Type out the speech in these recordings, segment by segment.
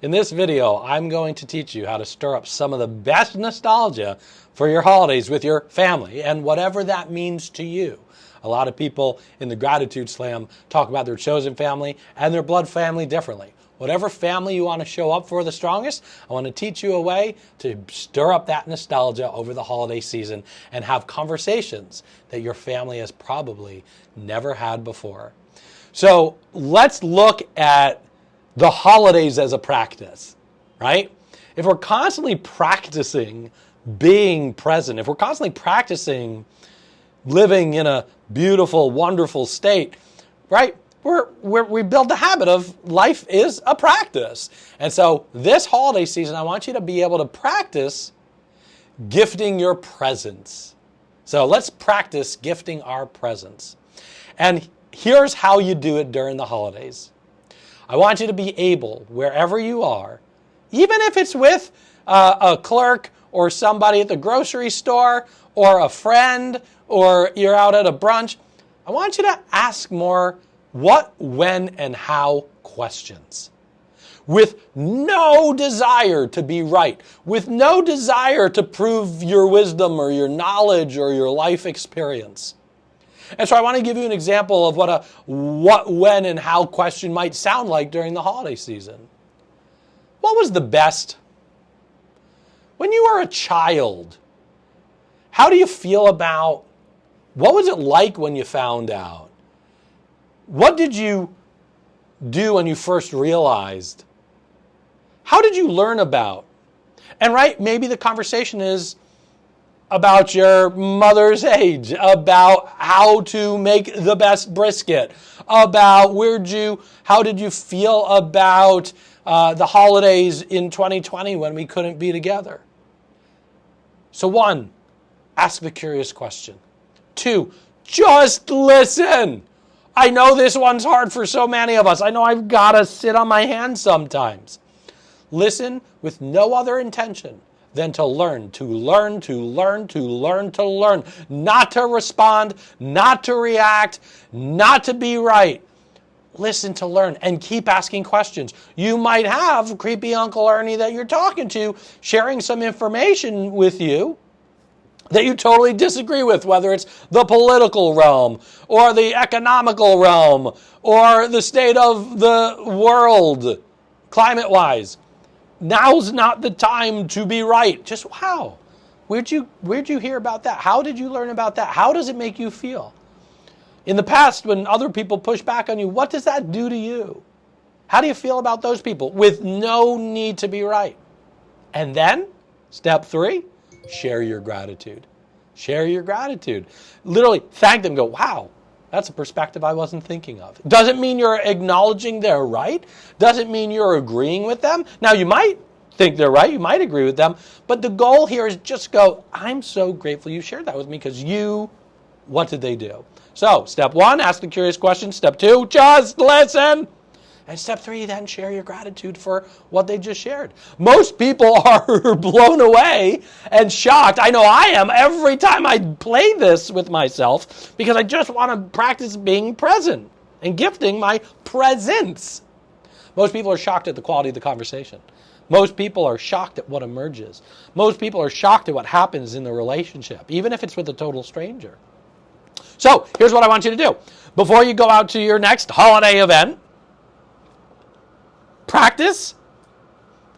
In this video, I'm going to teach you how to stir up some of the best nostalgia for your holidays with your family and whatever that means to you. A lot of people in the Gratitude Slam talk about their chosen family and their blood family differently. Whatever family you want to show up for the strongest, I want to teach you a way to stir up that nostalgia over the holiday season and have conversations that your family has probably never had before. So let's look at the holidays as a practice, right? If we're constantly practicing being present, if we're constantly practicing living in a beautiful, wonderful state, right? We build the habit of life is a practice. And so this holiday season, I want you to be able to practice gifting your presence. So let's practice gifting our presence. And here's how you do it during the holidays. I want you to be able, wherever you are, even if it's with a clerk or somebody at the grocery store or a friend or you're out at a brunch, I want you to ask more what, when, and how questions. With no desire to be right, with no desire to prove your wisdom or your knowledge or your life experience. And so I want to give you an example of what a what, when, and how question might sound like during the holiday season. What was the best? When you were a child, how do you feel about, what was it like when you found out? What did you do when you first realized? How did you learn about? And right, maybe the conversation is about your mother's age, about how to make the best brisket, about how did you feel about the holidays in 2020 when we couldn't be together? So 1, ask the curious question. 2, just listen. I know this one's hard for so many of us. I know I've got to sit on my hands sometimes. Listen with no other intention than to learn, not to respond, not to react, not to be right. Listen to learn and keep asking questions. You might have creepy Uncle Ernie that you're talking to sharing some information with you that you totally disagree with, whether it's the political realm or the economical realm or the state of the world, climate-wise. Now's not the time to be right. Just wow. Where'd you hear about that? How did you learn about that? How does it make you feel? In the past, when other people push back on you, what does that do to you? How do you feel about those people with no need to be right? And then, step 3, share your gratitude. Share your gratitude. Literally thank them. Go, wow, that's a perspective I wasn't thinking of. Doesn't mean you're acknowledging they're right. Doesn't mean you're agreeing with them. Now, you might think they're right. You might agree with them. But the goal here is just go, I'm so grateful you shared that with me because what did they do? So, step 1, ask the curious question. Step 2, just listen. And step 3, then share your gratitude for what they just shared. Most people are blown away and shocked. I know I am every time I play this with myself because I just want to practice being present and gifting my presence. Most people are shocked at the quality of the conversation. Most people are shocked at what emerges. Most people are shocked at what happens in the relationship, even if it's with a total stranger. So here's what I want you to do. Before you go out to your next holiday event, practice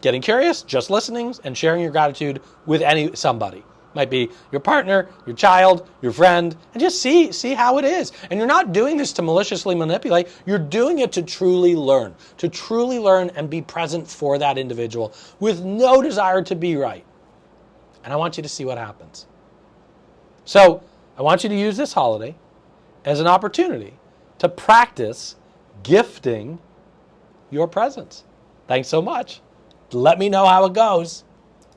getting curious, just listening, and sharing your gratitude with somebody. Might be your partner, your child, your friend, and just see how it is. And you're not doing this to maliciously manipulate. You're doing it to truly learn and be present for that individual with no desire to be right. And I want you to see what happens. So I want you to use this holiday as an opportunity to practice gifting your presence. Thanks so much. Let me know how it goes.